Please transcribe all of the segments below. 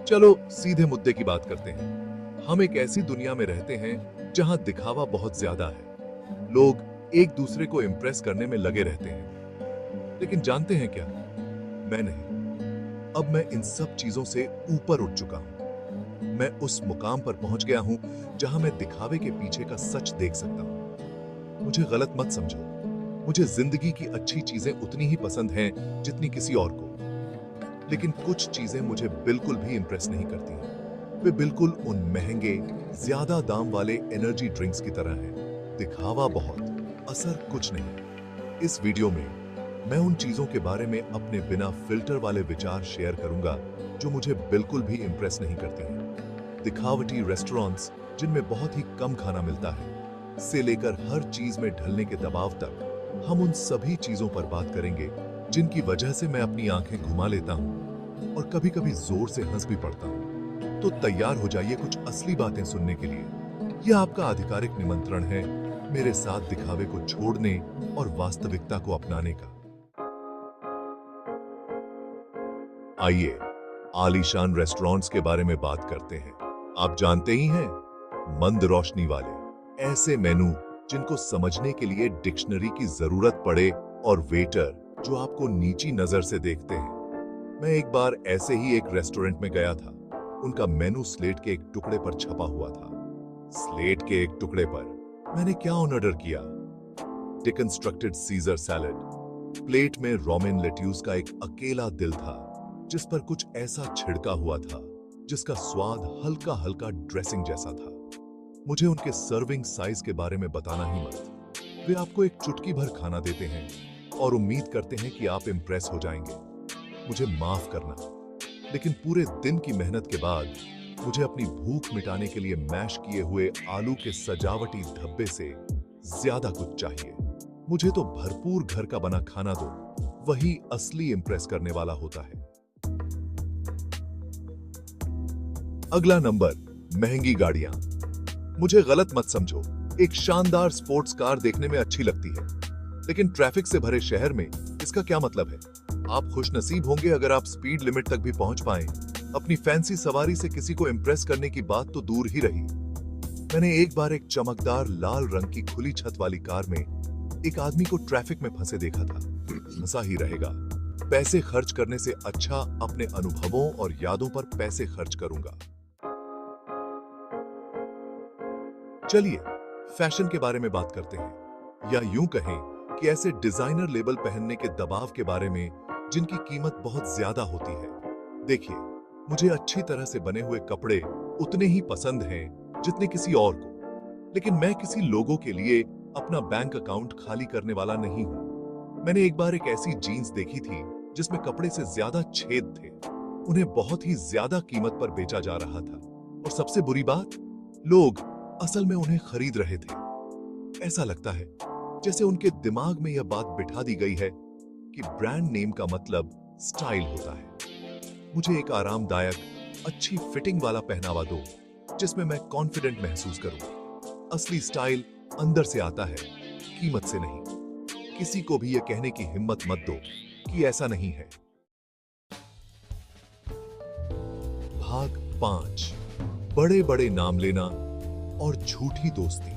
चलो सीधे मुद्दे की बात करते हैं। हम एक ऐसी दुनिया में रहते हैं जहां दिखावा बहुत ज्यादा है। लोग एक दूसरे को इम्प्रेस करने में लगे रहते हैं। लेकिन जानते हैं क्या? मैं नहीं। अब मैं इन सब चीजों से ऊपर उठ चुका हूं। मैं उस मुकाम पर पहुंच गया हूं जहां मैं दिखावे के पीछे का सच देख सकता हूं। मुझे गलत मत समझो। मुझे जिंदगी की अच्छी चीजें उतनी ही पसंद हैं जितनी किसी और को। लेकिन कुछ चीजें मुझे बिल्कुल भी इंप्रेस नहीं करती हैं। वे बिल्कुल उन महंगे, ज्यादा दाम वाले एनर्जी ड्रिंक्स की तरह हैं। दिखावा बहुत, असर कुछ नहीं। इस वीडियो में मैं उन चीजों के बारे में अपने बिना फिल्टर वाले विचार शेयर करूंगा जो मुझे बिल्कुल भी इंप्रेस नहीं करती हैं। दिखावटी रेस्टोरेंट्स जिनमें बहुत ही कम खाना मिलता है, से लेकर हर चीज में ढलने के दबाव तक, हम उन सभी चीजों पर बात करेंगे जिनकी वजह से मैं अपनी आंखें घुमा लेता हूं और कभी-कभी जोर से हंस भी पड़ता हूं। तो तैयार हो जाइए कुछ असली बातें सुनने के लिए। यह आपका आधिकारिक निमंत्रण है मेरे साथ दिखावे को छोड़ने और वास्तविकता को अपनाने का। आइए आलीशान रेस्टोरेंट्स के बारे में बात करते हैं। आप जानते ही हैं, मंद रोशनी वाले ऐसे मेनू जिनको समझने के लिए डिक्शनरी की जरूरत पड़े और वेटर जो आपको नीची नजर से देखते हैं। मैं एक बार ऐसे ही एक रेस्टोरेंट में गया था। उनका मेनू स्लेट के एक टुकड़े पर छपा हुआ था। स्लेट के एक टुकड़े पर मैंने क्या ऑर्डर किया? डिकंस्ट्रक्टेड सीजर सैलेड। प्लेट में रोमन लेट्यूस का एक अकेला दिल था जिस पर कुछ ऐसा छिड़का हुआ था जिसका स्वाद हल्का हल्का ड्रेसिंग जैसा था। मुझे उनके सर्विंग साइज के बारे में बताना ही मत। वे आपको एक चुटकी भर खाना देते हैं और उम्मीद करते हैं कि आप इंप्रेस हो जाएंगे। मुझे माफ करना, लेकिन पूरे दिन की मेहनत के बाद मुझे अपनी भूख मिटाने के लिए मैश किए हुए आलू के सजावटी धब्बे से ज्यादा कुछ चाहिए। मुझे तो भरपूर घर का बना खाना दो, वही असली इंप्रेस करने वाला होता है। अगला नंबर, महंगी गाड़ियां। मुझे गलत मत समझो, एक शानदार स्पोर्ट्स कार देखने में अच्छी लगती है, लेकिन ट्रैफिक से भरे शहर में इसका क्या मतलब है? आप खुशनसीब होंगे अगर आप स्पीड लिमिट तक भी पहुंच पाएं। अपनी फैंसी सवारी से किसी को इंप्रेस करने की बात तो दूर ही रही। मैंने एक बार एक चमकदार लाल रंग की खुली छत वाली कार में एक आदमी को ट्रैफिक में फंसे देखा था। हंसा ही रहेगा। पैसे खर्च करने से अच्छा अपने अनुभवों और यादों पर पैसे खर्च करूंगा। चलिए फैशन के बारे में बात करते हैं, या यूं कहें कि ऐसे डिजाइनर लेबल पहनने के दबाव के बारे में जिनकी कीमत बहुत ज्यादा होती है। देखिए, मुझे अच्छी तरह से बने हुए कपड़े उतने ही पसंद हैं जितने किसी और को, लेकिन मैं किसी लोगों के लिए अपना बैंक अकाउंट खाली करने वाला नहीं हूं। मैंने एक बार एक ऐसी जीन्स देखी थी जिसमें कपड़े से ज्यादा छेद थे। उन्हें बहुत ही ज्यादा कीमत पर बेचा जा रहा था, और सबसे बुरी बात, लोग असल में उन्हें खरीद रहे थे। ऐसा लगता है जैसे उनके दिमाग में यह बात बिठा दी गई है कि ब्रांड नेम का मतलब स्टाइल होता है। मुझे एक आरामदायक, अच्छी फिटिंग वाला पहनावा दो जिसमें मैं कॉन्फिडेंट महसूस करूं। असली स्टाइल अंदर से आता है, कीमत से नहीं। किसी को भी यह कहने की हिम्मत मत दो कि ऐसा नहीं है। भाग 5, बड़े बड़े नाम लेना और झूठी दोस्ती।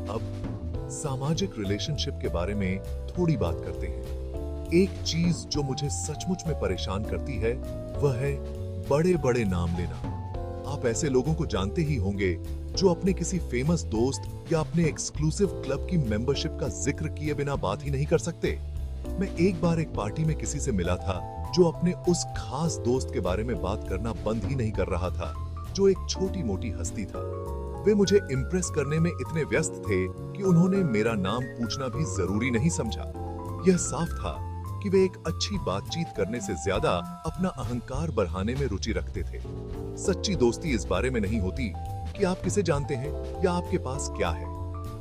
अब सामाजिक रिलेशनशिप के बारे में थोड़ी बात करते हैं। एक चीज जो मुझे सचमुच में परेशान करती है वह है बड़े बड़े नाम लेना। आप ऐसे लोगों को जानते ही होंगे जो अपने किसी फेमस दोस्त या अपने एक्सक्लूसिव क्लब की मेंबरशिप का जिक्र किए बिना बात ही नहीं कर सकते। मैं एक बार एक पार्टी में किसी से मिला था जो अपने उस खास दोस्त के बारे में बात करना बंद ही नहीं कर रहा था, जो एक छोटी मोटी हस्ती था। वे मुझे इम्प्रेस करने में इतने व्यस्त थे कि उन्होंने मेरा नाम पूछना भी जरूरी नहीं समझा। यह साफ था कि वे एक अच्छी बातचीत करने से ज्यादा अपना अहंकार बढ़ाने में रुचि रखते थे। सच्ची दोस्ती इस बारे में नहीं होती कि आप किसे जानते हैं या आपके पास क्या है।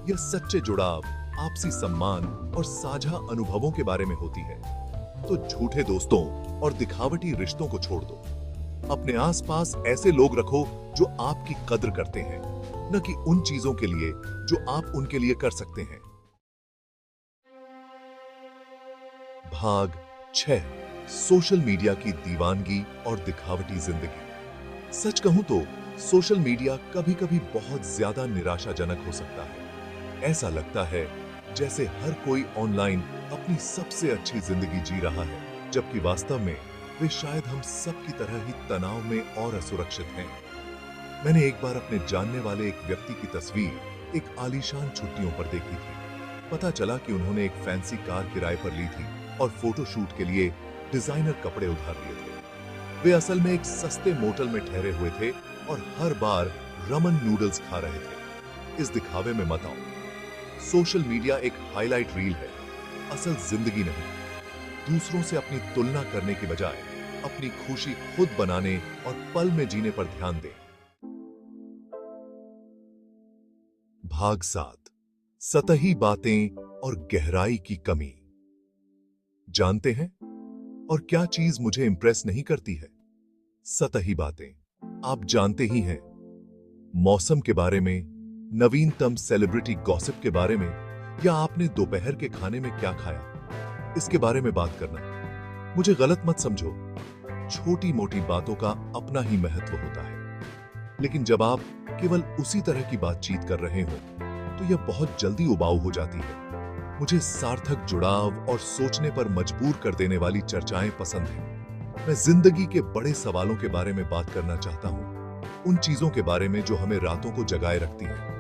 यह सच्चे जुड़ाव, आपसी सम्मान और साझा अनुभवों के बारे में होती है। तो झूठे दोस्तों और दिखावटी रिश्तों को छोड़ दो। अपने आसपास ऐसे लोग रखो जो आपकी कद्र करते हैं, न कि उन चीजों के लिए जो आप उनके लिए कर सकते हैं। भाग 6, सोशल मीडिया की दीवानगी और दिखावटी जिंदगी। सच कहूं तो सोशल मीडिया कभी-कभी बहुत ज्यादा निराशाजनक हो सकता है। ऐसा लगता है जैसे हर कोई ऑनलाइन अपनी सबसे अच्छी जिंदगी जी रहा है, जबकि वास्तव में वे शायद हम सब की तरह ही तनाव में और असुरक्षित हैं। मैंने एक बार अपने जानने वाले एक व्यक्ति की तस्वीर एक आलीशान छुट्टियों पर देखी थी। पता चला कि उन्होंने एक फैंसी कार किराए पर ली थी और फोटोशूट के लिए डिजाइनर कपड़े उधार लिए थे। वे असल में एक सस्ते मोटल में ठहरे हुए थे और हर बार रमन नूडल्स खा रहे थे। इस दिखावे में मत आओ। सोशल मीडिया एक हाईलाइट रील है, असल जिंदगी नहीं। दूसरों से अपनी तुलना करने की बजाय अपनी खुशी खुद बनाने और पल में जीने पर ध्यान दें। भाग 7, सतही बातें और गहराई की कमी। जानते हैं और क्या चीज मुझे इंप्रेस नहीं करती है? सतही बातें। आप जानते ही हैं, मौसम के बारे में, नवीनतम सेलिब्रिटी गॉसिप के बारे में, या आपने दोपहर के खाने में क्या खाया, इसके बारे में बात करना। मुझे गलत मत समझो, छोटी मोटी बातों का अपना ही महत्व होता है, लेकिन जब आप केवल उसी तरह की बातचीत कर रहे हो तो यह बहुत जल्दी उबाऊ हो जाती है। मुझे सार्थक जुड़ाव और सोचने पर मजबूर कर देने वाली चर्चाएं पसंद हैं। मैं जिंदगी के बड़े सवालों के बारे में बात करना चाहता हूं, उन चीजों के बारे में जो हमें रातों को जगाए रखती हैं।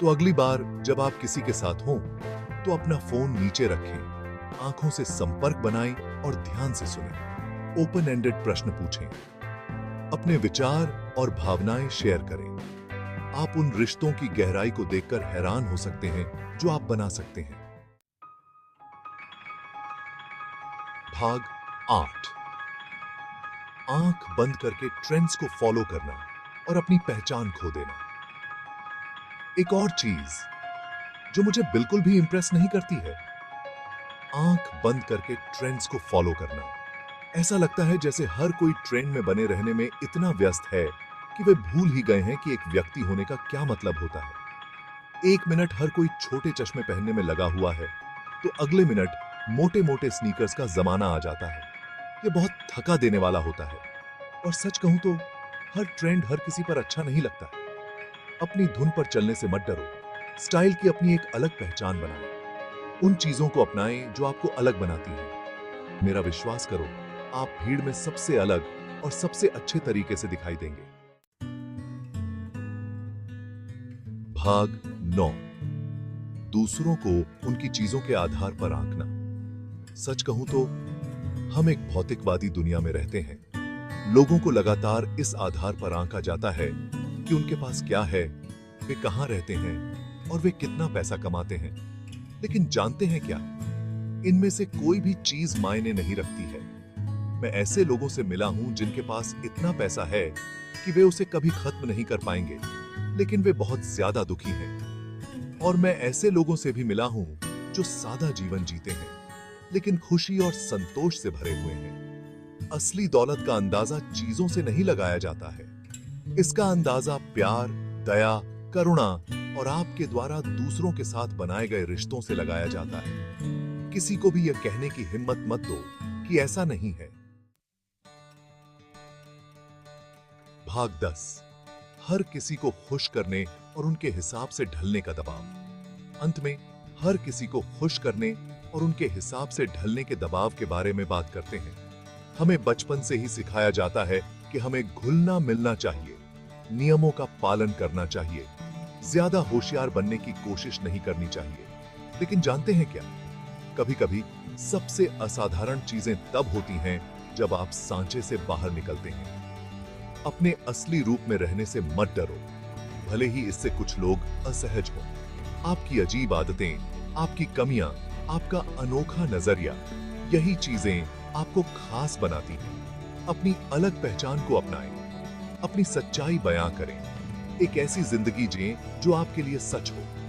तो अगली बार जब आप किसी के साथ हों तो अपना फोन नीचे रखें, आंखों से संपर्क बनाएं और ध्यान से सुनें। ओपन एंडेड प्रश्न पूछें, अपने विचार और भावनाएं शेयर करें। आप उन रिश्तों की गहराई को देखकर हैरान हो सकते हैं जो आप बना सकते हैं। भाग 8, आंख बंद करके ट्रेंड्स को फॉलो करना और अपनी पहचान खो देना। एक और चीज जो मुझे बिल्कुल भी इंप्रेस नहीं करती है, आंख बंद करके ट्रेंड्स को फॉलो करना। ऐसा लगता है जैसे हर कोई ट्रेंड में बने रहने में इतना व्यस्त है कि वे भूल ही गए हैं कि एक व्यक्ति होने का क्या मतलब होता है। एक मिनट हर कोई छोटे चश्मे पहनने में लगा हुआ है तो अगले मिनट मोटे मोटे स्नीकर्स का जमाना आ जाता है। यह बहुत थका देने वाला होता है। और सच कहूं तो हर ट्रेंड हर किसी पर अच्छा नहीं लगता है। अपनी धुन पर चलने से मत डरो। स्टाइल की अपनी एक अलग पहचान बनाएं। उन चीजों को अपनाएं जो आपको अलग बनाती हैं। मेरा विश्वास करो, आप भीड़ में सबसे अलग और सबसे अच्छे तरीके से दिखाई देंगे। भाग 9, दूसरों को उनकी चीजों के आधार पर आंकना। सच कहूं तो हम एक भौतिकवादी दुनिया में रहते हैं। लोगों को लगातार इस आधार पर आंका जाता है कि उनके पास क्या है, वे कहां रहते हैं और वे कितना पैसा कमाते हैं। लेकिन जानते हैं क्या, इनमें से कोई भी चीज मायने नहीं रखती है। मैं ऐसे लोगों से मिला हूं जिनके पास इतना पैसा है कि वे उसे कभी खत्म नहीं कर पाएंगे, लेकिन वे बहुत ज्यादा दुखी हैं। और मैं ऐसे लोगों से भी मिला हूं जो सादा जीवन जीते हैं लेकिन खुशी और संतोष से भरे हुए हैं। असली दौलत का अंदाजा चीजों से नहीं लगाया जाता है, इसका अंदाजा प्यार, दया, करुणा और आपके द्वारा दूसरों के साथ बनाए गए रिश्तों से लगाया जाता है। किसी को भी यह कहने की हिम्मत मत दो कि ऐसा नहीं है। भाग 10, हर किसी को खुश करने और उनके हिसाब से ढलने का दबाव। अंत में हर किसी को खुश करने और उनके हिसाब से ढलने के दबाव के बारे में बात करते हैं। हमें बचपन से ही सिखाया जाता है कि हमें घुलना मिलना चाहिए, नियमों का पालन करना चाहिए, ज्यादा होशियार बनने की कोशिश नहीं करनी चाहिए। लेकिन जानते हैं क्या, कभी-कभी सबसे असाधारण चीजें तब होती हैं जब आप सांचे से बाहर निकलते हैं। अपने असली रूप में रहने से मत डरो, भले ही इससे कुछ लोग असहज हों। आपकी अजीब आदतें, आपकी कमियां, आपका अनोखा नजरिया, यही चीजें आपको खास बनाती हैं। अपनी अलग पहचान को अपनाएं, अपनी सच्चाई बयां करें, एक ऐसी जिंदगी जिएं जो आपके लिए सच हो।